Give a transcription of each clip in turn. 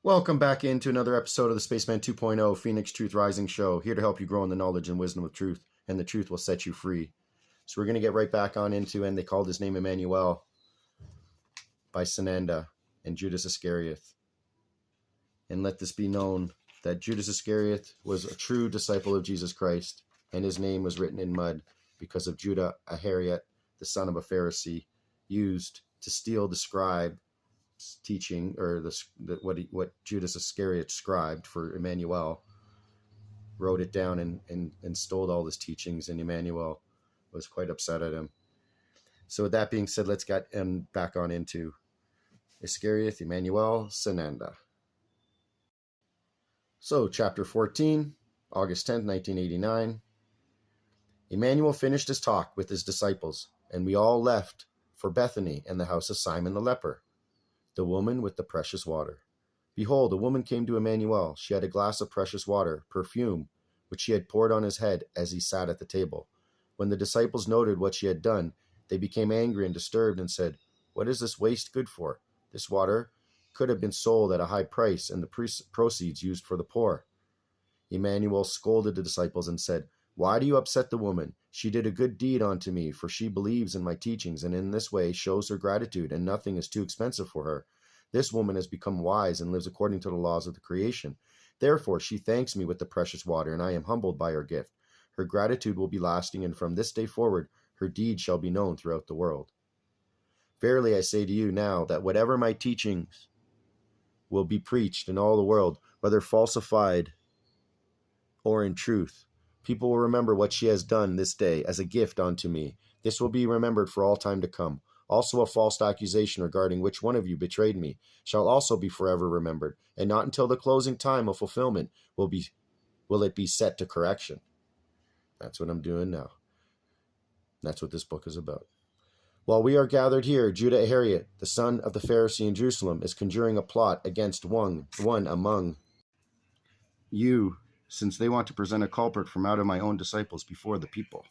Welcome back into another episode of the Spaceman 2.0 Phoenix Truth Rising Show, here to help you grow in the knowledge and wisdom of truth, and the truth will set you free. So we're going to get right back on into, and they called his name IMMANUEL, by SANANDA and Judas Iscarioth. And let this be known that Judas Iscarioth was a true disciple of Jesus Christ, and his name was written in mud because of Judas Iscarioth, the son of a Pharisee, used to steal the scribe teaching, or what Judas Iscariot scribed for Emmanuel, wrote it down and stole all his teachings, and Emmanuel was quite upset at him. So with that being said, let's get back on into Iscarioth, Emmanuel, Sananda. So chapter 14, August 10th, 1989. Emmanuel finished his talk with his disciples, and we all left for Bethany and the house of Simon the leper, the woman with the precious water. Behold, a woman came to Emmanuel. She had a glass of precious water, perfume, which she had poured on his head as he sat at the table. When the disciples noted what she had done, they became angry and disturbed and said, "What is this waste good for? This water could have been sold at a high price and the proceeds used for the poor." Emmanuel scolded the disciples and said, "Why do you upset the woman? She did a good deed unto me, for she believes in my teachings, and in this way shows her gratitude, and nothing is too expensive for her. This woman has become wise and lives according to the laws of the creation. Therefore she thanks me with the precious water, and I am humbled by her gift. Her gratitude will be lasting, and from this day forward her deed shall be known throughout the world. Verily I say to you now that whatever my teachings will be preached in all the world, whether falsified or in truth, people will remember what she has done this day as a gift unto me. This will be remembered for all time to come. Also a false accusation regarding which one of you betrayed me shall also be forever remembered, and not until the closing time of fulfillment will it be set to correction." That's what I'm doing now. That's what this book is about. "While we are gathered here, Judas Iscarioth, the son of the Pharisee in Jerusalem, is conjuring a plot against one among you, since they want to present a culprit from out of my own disciples before the people.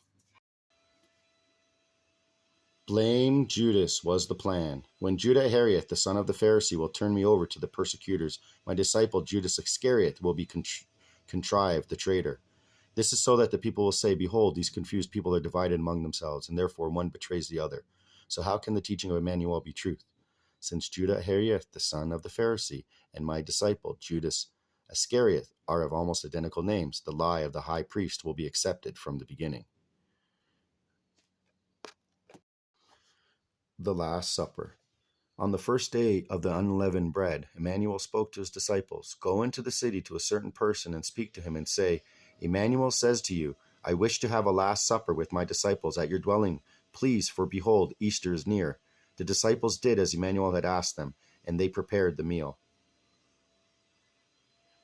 Blame Judas was the plan. When Judas Iscarioth, the son of the Pharisee, will turn me over to the persecutors, my disciple Judas Iscarioth will be contrived, the traitor. This is so that the people will say, 'Behold, these confused people are divided among themselves, and therefore one betrays the other.' So how can the teaching of Emmanuel be truth? Since Judas Iscarioth, the son of the Pharisee, and my disciple Judas Iscarioth are of almost identical names, the lie of the high priest will be accepted from the beginning." The Last Supper. On the first day of the unleavened bread, Emmanuel spoke to his disciples, "Go into the city to a certain person and speak to him and say, 'Emmanuel says to you, I wish to have a last supper with my disciples at your dwelling. Please, for behold, Easter is near.' The disciples did as Emmanuel had asked them, and they prepared the meal.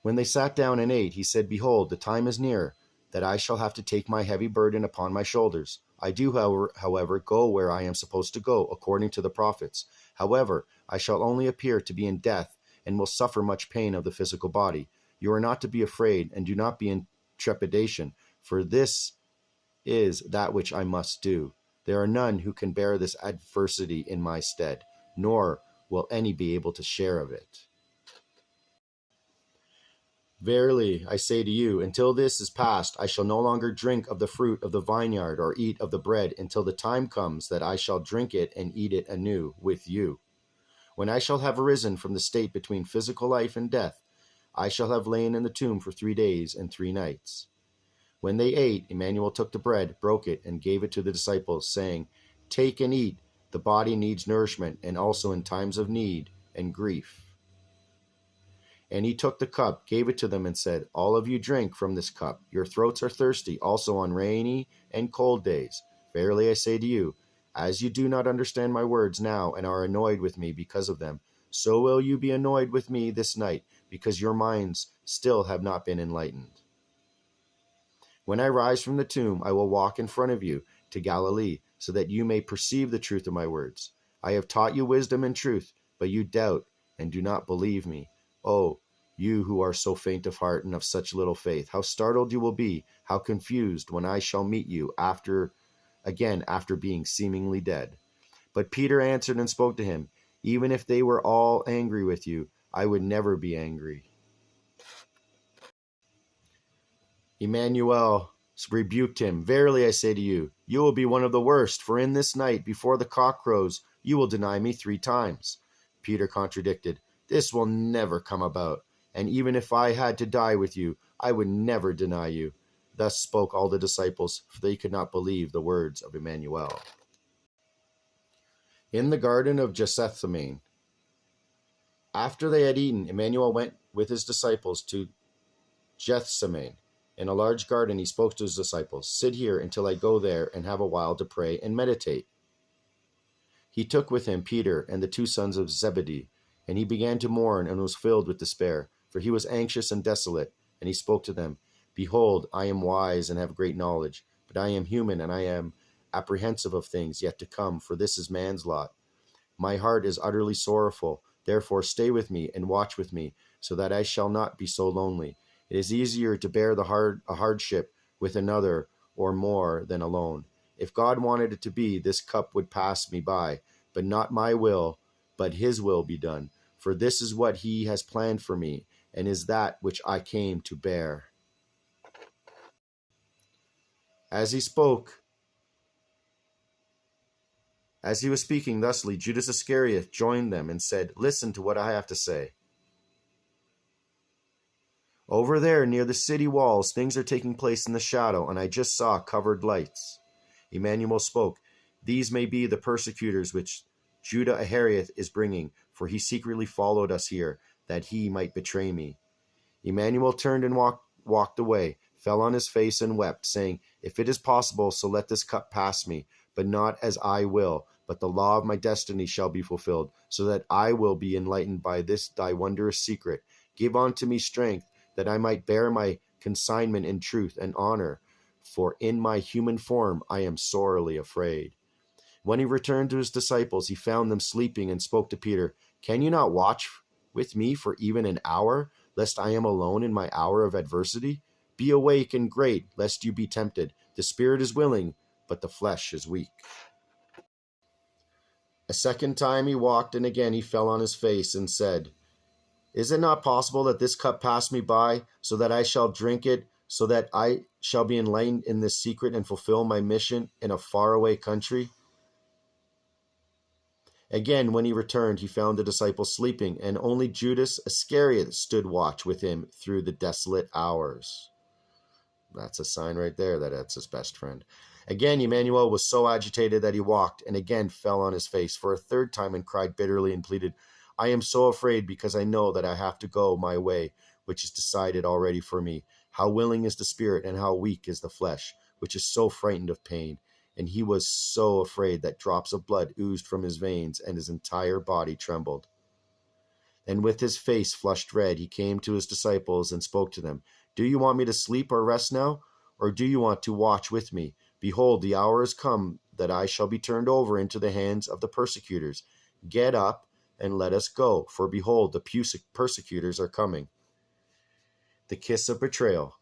When they sat down and ate, he said, 'Behold, the time is near, that I shall have to take my heavy burden upon my shoulders. I do, however, go where I am supposed to go, according to the prophets. However, I shall only appear to be in death, and will suffer much pain of the physical body. You are not to be afraid, and do not be in trepidation, for this is that which I must do. There are none who can bear this adversity in my stead, nor will any be able to share of it. Verily, I say to you, until this is past, I shall no longer drink of the fruit of the vineyard or eat of the bread until the time comes that I shall drink it and eat it anew with you. When I shall have arisen from the state between physical life and death, I shall have lain in the tomb for 3 days and 3 nights. When they ate, Emmanuel took the bread, broke it, and gave it to the disciples, saying, 'Take and eat. The body needs nourishment, and also in times of need and grief.' And he took the cup, gave it to them, and said, 'All of you drink from this cup. Your throats are thirsty, also on rainy and cold days. Verily I say to you, as you do not understand my words now and are annoyed with me because of them, so will you be annoyed with me this night, because your minds still have not been enlightened. When I rise from the tomb, I will walk in front of you to Galilee, so that you may perceive the truth of my words. I have taught you wisdom and truth, but you doubt and do not believe me. Oh, you who are so faint of heart and of such little faith, how startled you will be, how confused when I shall meet you after being seemingly dead." But Peter answered and spoke to him, "Even if they were all angry with you, I would never be angry. Emmanuel rebuked him. Verily I say to you, you will be one of the worst, for in this night, before the cock crows, you will deny me 3 times. Peter contradicted, this will never come about, and even if I had to die with you, I would never deny you. Thus spoke all the disciples, for they could not believe the words of Emmanuel. In the garden of Gethsemane, after they had eaten, Emmanuel went with his disciples to Gethsemane. In a large garden he spoke to his disciples, sit here until I go there and have a while to pray and meditate. He took with him Peter and the 2 sons of Zebedee, and he began to mourn and was filled with despair, for he was anxious and desolate. And he spoke to them, behold, I am wise and have great knowledge, but I am human and I am apprehensive of things yet to come, for this is man's lot. My heart is utterly sorrowful, therefore stay with me and watch with me, so that I shall not be so lonely. It is easier to bear a hardship with another or more than alone. If God wanted it to be, this cup would pass me by, but not my will, but his will be done. For this is what he has planned for me, and is that which I came to bear. As he was speaking thusly, Judas Iscarioth joined them and said, listen to what I have to say. Over there, near the city walls, things are taking place in the shadow, and I just saw covered lights. Emmanuel spoke, these may be the persecutors which Judas Iscarioth is bringing, for he secretly followed us here, that he might betray me. Emmanuel turned and walked away, fell on his face and wept, saying, if it is possible, so let this cup pass me, but not as I will, but the law of my destiny shall be fulfilled, so that I will be enlightened by this thy wondrous secret. Give unto me strength, that I might bear my consignment in truth and honor, for in my human form I am sorely afraid. When he returned to his disciples, he found them sleeping and spoke to Peter, can you not watch with me for even an hour, lest I am alone in my hour of adversity? Be awake and great, lest you be tempted. The spirit is willing, but the flesh is weak. A second time he walked, and again he fell on his face and said, is it not possible that this cup pass me by, so that I shall drink it, so that I shall be enlightened in this secret and fulfill my mission in a faraway country? Again, when he returned, he found the disciples sleeping, and only Judas Iscarioth stood watch with him through the desolate hours. That's a sign right there that that's his best friend. Again, Emmanuel was so agitated that he walked, and again fell on his face for a 3rd time and cried bitterly and pleaded, I am so afraid because I know that I have to go my way, which is decided already for me. How willing is the spirit and how weak is the flesh, which is so frightened of pain. And he was so afraid that drops of blood oozed from his veins and his entire body trembled. And with his face flushed red, he came to his disciples and spoke to them. Do you want me to sleep or rest now? Or do you want to watch with me? Behold, the hour is come that I shall be turned over into the hands of the persecutors. Get up and let us go, for behold, the persecutors are coming. The kiss of betrayal.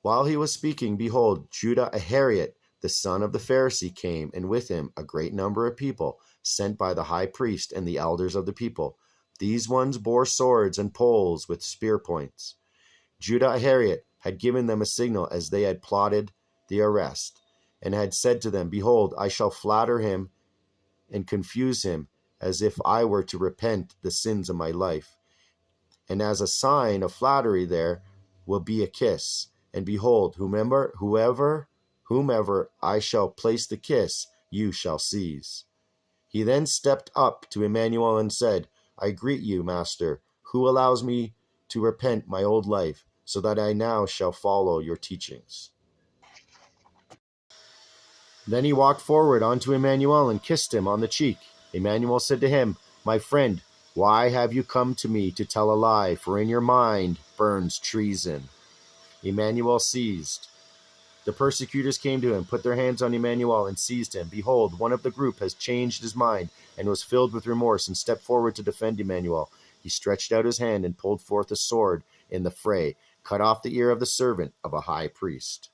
While he was speaking, behold, Judas Iscarioth, the son of the Pharisee, came, and with him a great number of people, sent by the high priest and the elders of the people. These ones bore swords and poles with spear points. Judas Iscarioth had given them a signal as they had plotted the arrest, and had said to them, behold, I shall flatter him and confuse him, as if I were to repent the sins of my life. And as a sign of flattery there will be a kiss. And behold, whomever I shall place the kiss, you shall seize. He then stepped up to Emmanuel and said, I greet you, Master, who allows me to repent my old life, so that I now shall follow your teachings. Then he walked forward unto Emmanuel and kissed him on the cheek. Emmanuel said to him, my friend, why have you come to me to tell a lie? For in your mind burns treason. Emmanuel seized. The persecutors came to him, put their hands on Emmanuel, and seized him. Behold, one of the group has changed his mind, and was filled with remorse, and stepped forward to defend Emmanuel. He stretched out his hand and pulled forth a sword in the fray, cut off the ear of the servant of a high priest.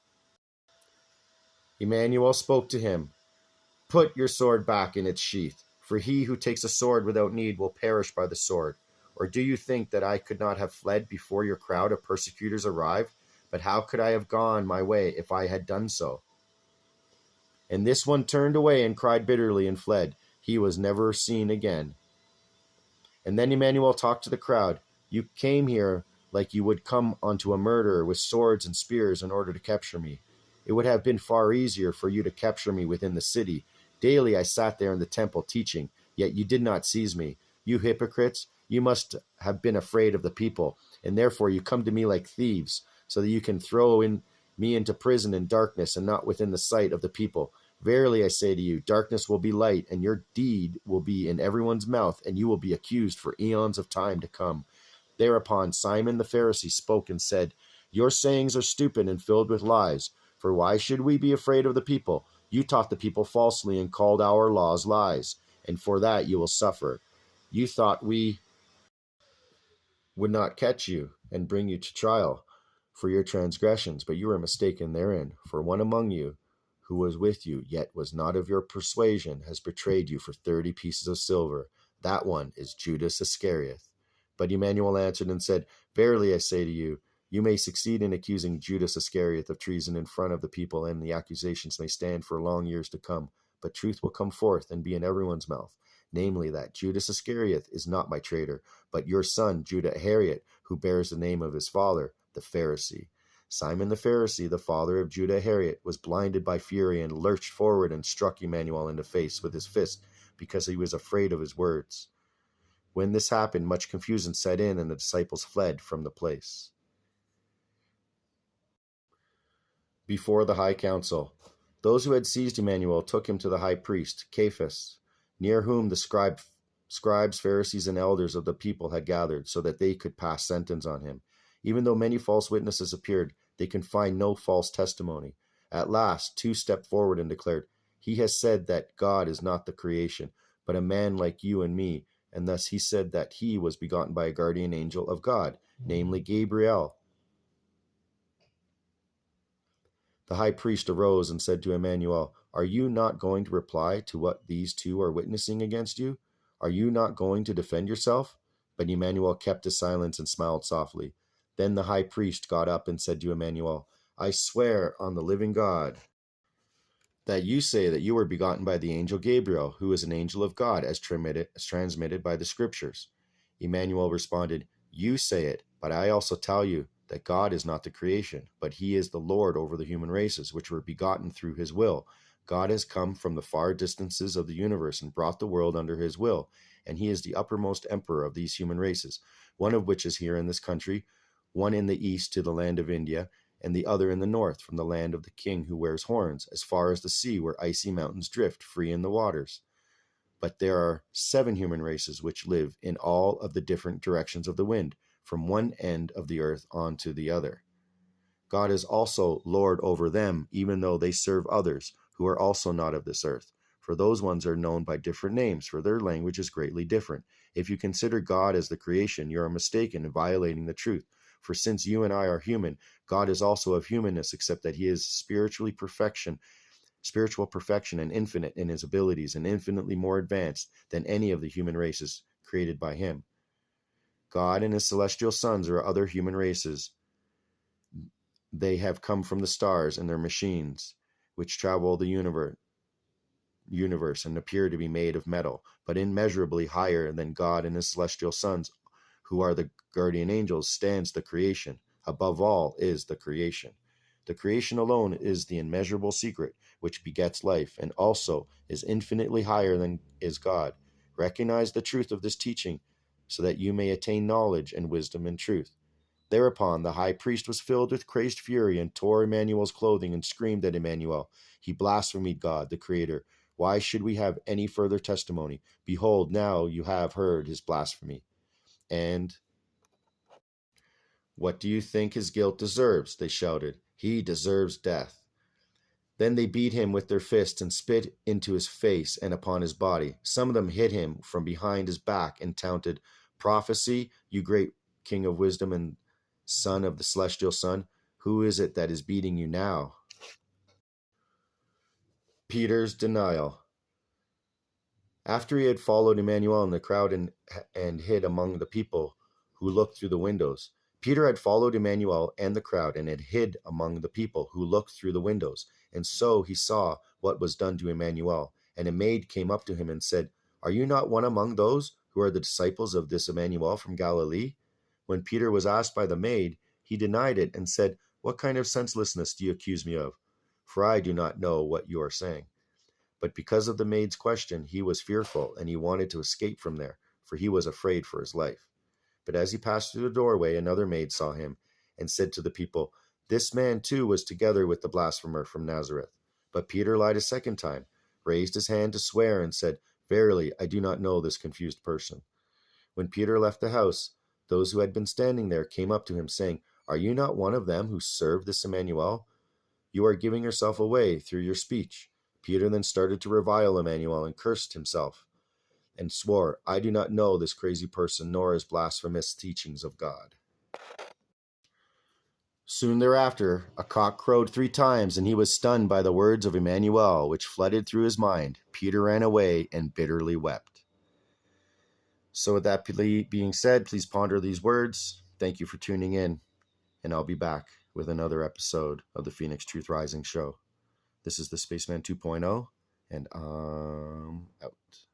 Emmanuel spoke to him, put your sword back in its sheath, for he who takes a sword without need will perish by the sword. Or do you think that I could not have fled before your crowd of persecutors arrived? But how could I have gone my way if I had done so? And this one turned away and cried bitterly and fled. He was never seen again. And then Emmanuel talked to the crowd. You came here like you would come onto a murderer with swords and spears in order to capture me. It would have been far easier for you to capture me within the city. Daily I sat there in the temple teaching, yet you did not seize me. You hypocrites, you must have been afraid of the people, and therefore you come to me like thieves, so that you can throw me into prison in darkness and not within the sight of the people. Verily I say to you, darkness will be light, and your deed will be in everyone's mouth, and you will be accused for eons of time to come. Thereupon Simon the Pharisee spoke and said, Your sayings are stupid and filled with lies. For why should we be afraid of the people? You taught the people falsely and called our laws lies, and for that you will suffer. You thought we would not catch you and bring you to trial for your transgressions, but you were mistaken therein. For one among you, who was with you, yet was not of your persuasion, has betrayed you for 30 pieces of silver. That one is Judas Iscarioth. But Emmanuel answered and said, Verily I say to you, you may succeed in accusing Judas Iscarioth of treason in front of the people, and the accusations may stand for long years to come. But truth will come forth and be in everyone's mouth, namely that Judas Iscarioth is not my traitor, but your son Judas Iscarioth, who bears the name of his father, the Pharisee. Simon the Pharisee, the father of Judas Iscarioth, was blinded by fury and lurched forward and struck Emmanuel in the face with his fist, because he was afraid of his words. When this happened, much confusion set in, and the disciples fled from the place. Before the high council, those who had seized Emmanuel took him to the high priest, Caiaphas, near whom the scribes, Pharisees, and elders of the people had gathered, so that they could pass sentence on him. Even though many false witnesses appeared, they could find no false testimony. At last, 2 stepped forward and declared, He has said that God is not the creation, but a man like you and me, and thus he said that he was begotten by a guardian angel of God, namely Gabriel. The high priest arose and said to Emmanuel, Are you not going to reply to what these 2 are witnessing against you? Are you not going to defend yourself? But Emmanuel kept his silence and smiled softly. Then the high priest got up and said to Emmanuel, I swear on the living God that you say that you were begotten by the angel Gabriel, who is an angel of God, as transmitted by the scriptures. Emmanuel responded, You say it, but I also tell you that God is not the creation, but he is the Lord over the human races, which were begotten through his will. God has come from the far distances of the universe and brought the world under his will, and he is the uppermost emperor of these human races, one of which is here in this country, one in the east to the land of India, and the other in the north from the land of the king who wears horns, as far as the sea where icy mountains drift free in the waters. But there are 7 human races which live in all of the different directions of the wind, from one end of the earth on to the other. God is also Lord over them, even though they serve others, who are also not of this earth. For those ones are known by different names, for their language is greatly different. If you consider God as the creation, you are mistaken in violating the truth. For since you and I are human, God is also of humanness, except that he is spiritual perfection and infinite in his abilities, and infinitely more advanced than any of the human races created by him. God and his celestial sons are other human races. They have come from the stars and their machines, which travel the universe and appear to be made of metal, but immeasurably higher than God and his celestial sons, who are the guardian angels, stands the creation. Above all is the creation. The creation alone is the immeasurable secret which begets life, and also is infinitely higher than is God. Recognize the truth of this teaching, so that you may attain knowledge and wisdom and truth. Thereupon the high priest was filled with crazed fury and tore Emmanuel's clothing and screamed at Emmanuel, He blasphemed God, the Creator. Why should we have any further testimony? Behold, now you have heard his blasphemy. And what do you think his guilt deserves? They shouted. He deserves death. Then they beat him with their fists and spit into his face and upon his body. Some of them hit him from behind his back and taunted, Prophecy, you great king of wisdom and son of the celestial son, who is it that is beating you now? Peter's denial. After he had followed Emmanuel in the crowd and hid among the people who looked through the windows, Peter had followed Emmanuel and the crowd and had hid among the people who looked through the windows. And so he saw what was done to Emmanuel. And a maid came up to him and said, "Are you not one among those who are the disciples of this Emmanuel from Galilee?" When Peter was asked by the maid, he denied it and said, "What kind of senselessness do you accuse me of? For I do not know what you are saying." But because of the maid's question, he was fearful, and he wanted to escape from there, for he was afraid for his life. But as he passed through the doorway, another maid saw him and said to the people, "This man too was together with the blasphemer from Nazareth." But Peter lied a second time, raised his hand to swear, and said, "Verily, I do not know this confused person." When Peter left the house, those who had been standing there came up to him, saying, "Are you not one of them who served this Emmanuel? You are giving yourself away through your speech." Peter then started to revile Emmanuel and cursed himself and swore, "I do not know this crazy person nor his blasphemous teachings of God." Soon thereafter, a cock crowed 3 times, and he was stunned by the words of Emmanuel, which flooded through his mind. Peter ran away and bitterly wept. So with that being said, please ponder these words. Thank you for tuning in, and I'll be back with another episode of the Phoenix Truth Rising Show. This is the Spaceman 2.0, and I'm out.